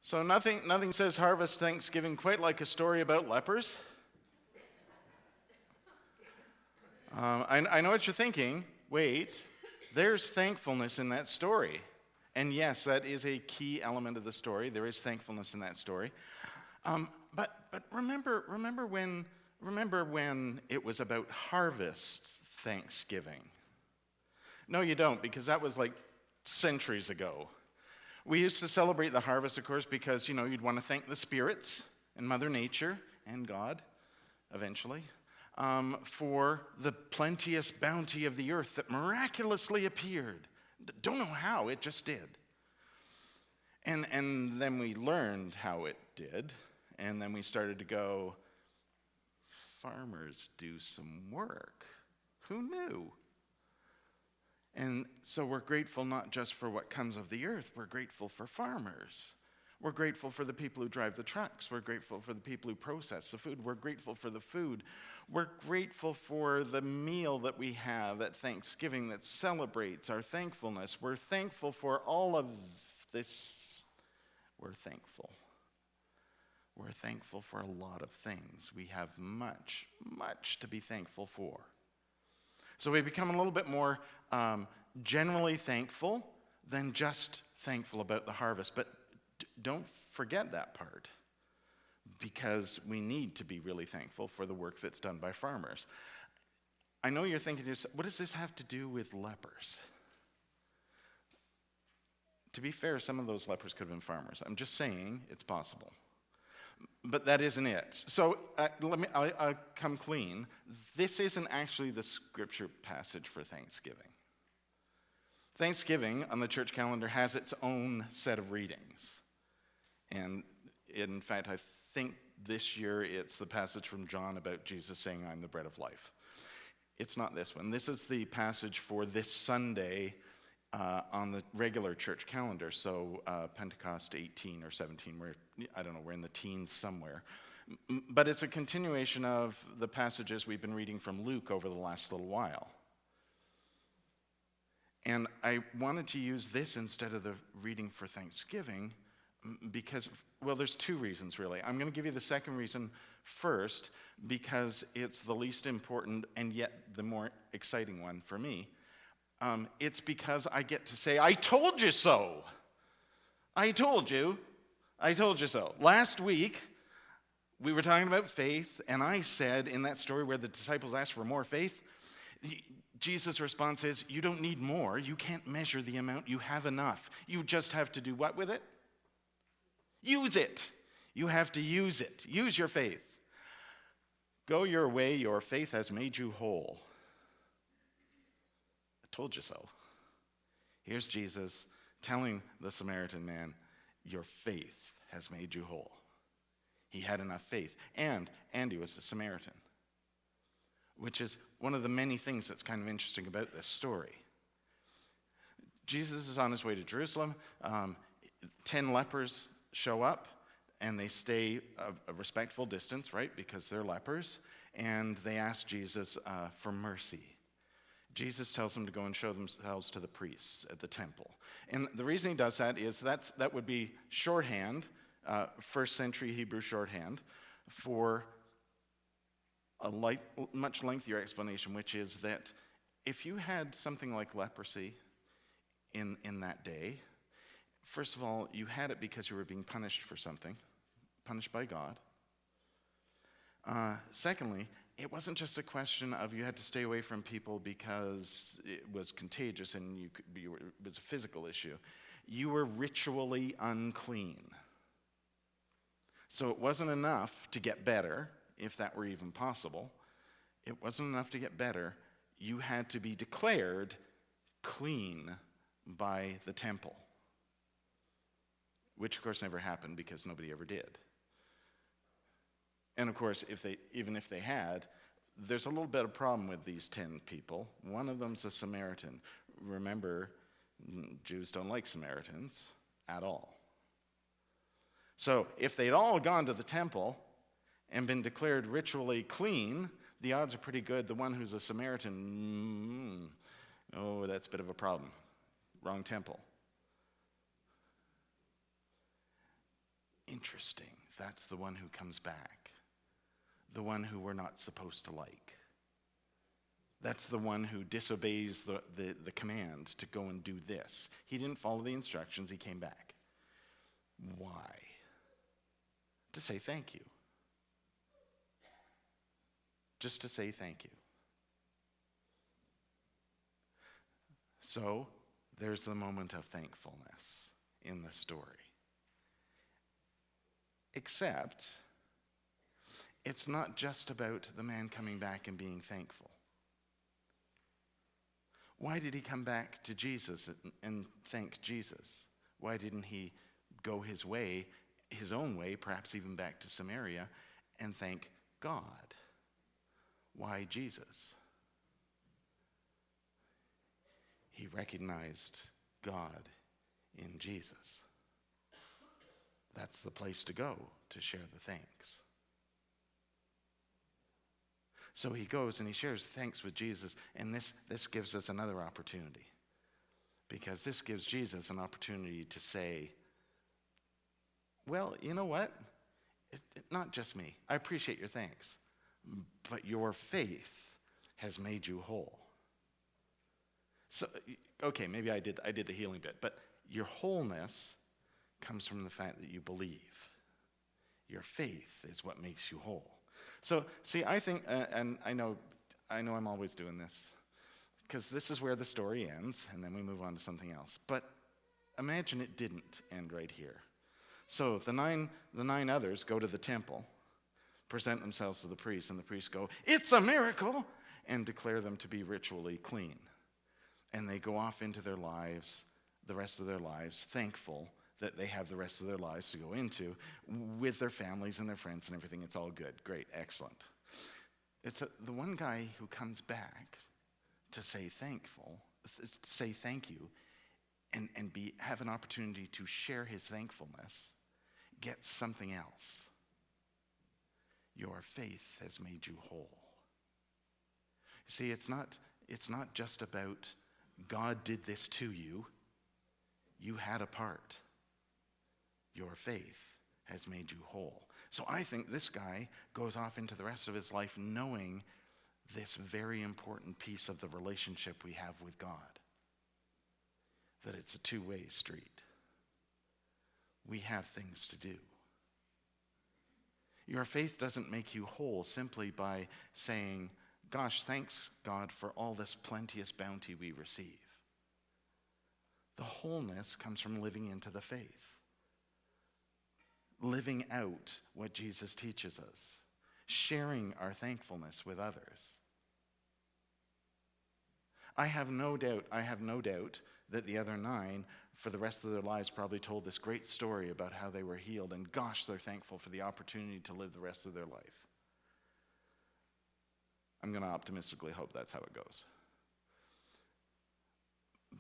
So nothing says Harvest Thanksgiving quite like a story about lepers. I know what you're thinking. Wait, there's thankfulness in that story. And yes, that is a key element of the story. There is thankfulness in that story. But remember when it was about Harvest Thanksgiving? No, you don't, because that was like centuries ago. We used to celebrate the harvest, of course, because, you'd want to thank the spirits and Mother Nature and God, eventually, for the plenteous bounty of the earth that miraculously appeared. Don't know how, it just did. And then we learned how it did, and then we started to go, farmers do some work. Who knew? And so we're grateful not just for what comes of the earth, we're grateful for farmers. We're grateful for the people who drive the trucks. We're grateful for the people who process the food. We're grateful for the food. We're grateful for the meal that we have at Thanksgiving that celebrates our thankfulness. We're thankful for all of this. We're thankful. We're thankful for a lot of things. We have much, much to be thankful for. So we become a little bit more generally thankful than just thankful about the harvest. But don't forget that part, because we need to be really thankful for the work that's done by farmers. I know you're thinking to yourself, what does this have to do with lepers? To be fair, some of those lepers could have been farmers. I'm just saying it's possible. But that isn't it. So I'll come clean. This isn't actually the scripture passage for Thanksgiving. Thanksgiving on the church calendar has its own set of readings. And in fact, I think this year it's the passage from John about Jesus saying, I'm the bread of life. It's not this one. This is the passage for this Sunday on the regular church calendar. So Pentecost 18 or 17, we're in the teens somewhere. But it's a continuation of the passages we've been reading from Luke over the last little while. And I wanted to use this instead of the reading for Thanksgiving because, there's two reasons really. I'm going to give you the second reason first because it's the least important and yet the more exciting one for me. It's because I get to say, I told you so. I told you so. Last week, we were talking about faith, and I said in that story where the disciples asked for more faith, Jesus' response is, you don't need more. You can't measure the amount. You have enough. You just have to do what with it? Use it. You have to use it. Use your faith. Go your way. Your faith has made you whole. Told you so. Here's Jesus telling the Samaritan man, your faith has made you whole. He had enough faith. And he was a Samaritan, which is one of the many things that's kind of interesting about this story. Jesus is on his way to Jerusalem. 10 lepers show up, and they stay a respectful distance, right, because they're lepers, and they ask Jesus for mercy. Jesus tells them to go and show themselves to the priests at the temple. And the reason he does that is that would be shorthand, first century Hebrew shorthand, for a much lengthier explanation, which is that if you had something like leprosy in that day, first of all, you had it because you were being punished for something, punished by God. Secondly, it wasn't just a question of you had to stay away from people because it was contagious and it was a physical issue. You were ritually unclean. So it wasn't enough to get better, if that were even possible. It wasn't enough to get better. You had to be declared clean by the temple, which of course never happened because nobody ever did. And of course, even if they had, there's a little bit of problem with these 10 people. One of them's a Samaritan. Remember, Jews don't like Samaritans at all. So if they'd all gone to the temple and been declared ritually clean, the odds are pretty good the one who's a Samaritan, that's a bit of a problem. Wrong temple. Interesting. That's the one who comes back. The one who we're not supposed to like. That's the one who disobeys the command to go and do this. He didn't follow the instructions, he came back. Why? To say thank you. Just to say thank you. So, there's the moment of thankfulness in the story. Except, it's not just about the man coming back and being thankful. Why did he come back to Jesus and thank Jesus? Why didn't he go his way, his own way, perhaps even back to Samaria, and thank God? Why Jesus? He recognized God in Jesus. That's the place to go to share the thanks. So he goes and he shares thanks with Jesus, and this gives us another opportunity. Because this gives Jesus an opportunity to say, well, you know what? Not just me. I appreciate your thanks, but your faith has made you whole. So, okay, maybe I did the healing bit, but your wholeness comes from the fact that you believe. Your faith is what makes you whole. So, see, I think, and I know I'm always doing this, because this is where the story ends, and then we move on to something else. But imagine it didn't end right here. So the nine others go to the temple, present themselves to the priest, and the priests go, "It's a miracle," and declare them to be ritually clean. And they go off into their lives, the rest of their lives, thankful that they have the rest of their lives to go into with their families and their friends and everything. It's all good. Great. Excellent. It's the one guy who comes back to say thank you and have an opportunity to share his thankfulness gets something else. Your faith has made you whole. See, it's not just about God did this to you. You had a part. Your faith has made you whole. So I think this guy goes off into the rest of his life knowing this very important piece of the relationship we have with God. That it's a two-way street. We have things to do. Your faith doesn't make you whole simply by saying, "Gosh, thanks God for all this plenteous bounty we receive." The wholeness comes from living into the faith. Living out what Jesus teaches us. Sharing our thankfulness with others. I have no doubt that the other 9, for the rest of their lives, probably told this great story about how they were healed, and gosh, they're thankful for the opportunity to live the rest of their life. I'm going to optimistically hope that's how it goes.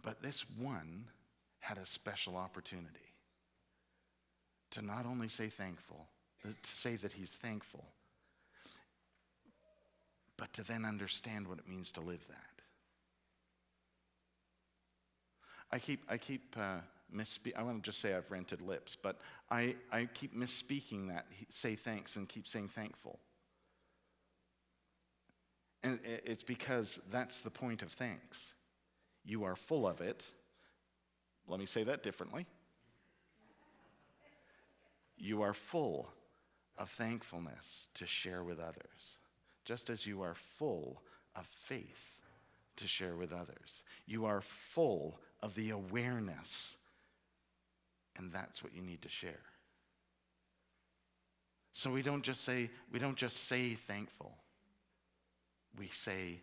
But this one had a special opportunity to not only say thankful, to say that he's thankful, but to then understand what it means to live that. I want to just say I've rented lips, but I keep misspeaking that, say thanks, and keep saying thankful. And it's because that's the point of thanks. You are full of it. Let me say that differently. You are full of thankfulness to share with others, just as you are full of faith to share with others. You are full of the awareness, and that's what you need to share. So we don't just say thankful. We say,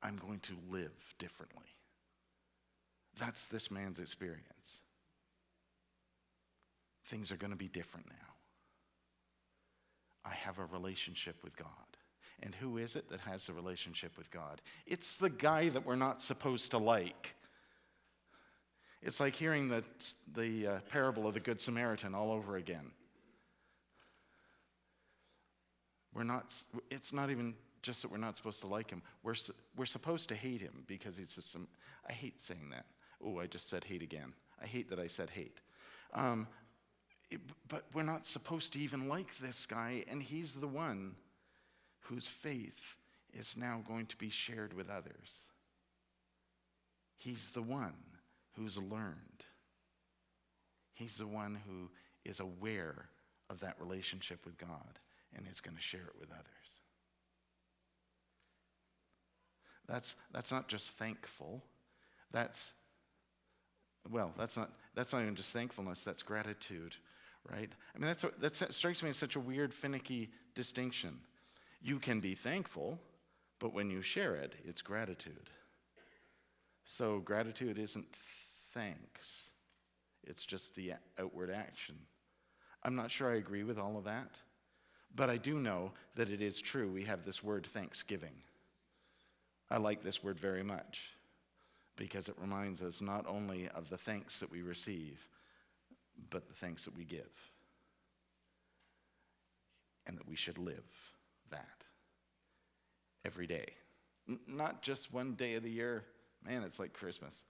I'm going to live differently. That's this man's experience. Things are going to be different now. I have a relationship with God. And who is it that has a relationship with God? It's the guy that we're not supposed to like. It's like hearing the parable of the Good Samaritan all over again. It's not even just that we're not supposed to like him. We're supposed to hate him because he's just I hate saying that. Oh, I just said hate again. I hate that I said hate. but we're not supposed to even like this guy, and he's the one whose faith is now going to be shared with others. He's the one who's learned. He's the one who is aware of that relationship with God and is going to share it with others. That's not just thankful. That's not even just thankfulness, that's gratitude, right? I mean, that strikes me as such a weird, finicky distinction. You can be thankful, but when you share it, it's gratitude. So gratitude isn't thanks. It's just the outward action. I'm not sure I agree with all of that, but I do know that it is true. We have this word thanksgiving. I like this word very much because it reminds us not only of the thanks that we receive, but the thanks that we give. And that we should live that every day. Not just one day of the year. Man, it's like Christmas.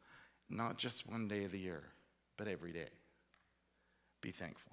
Not just one day of the year, but every day. Be thankful.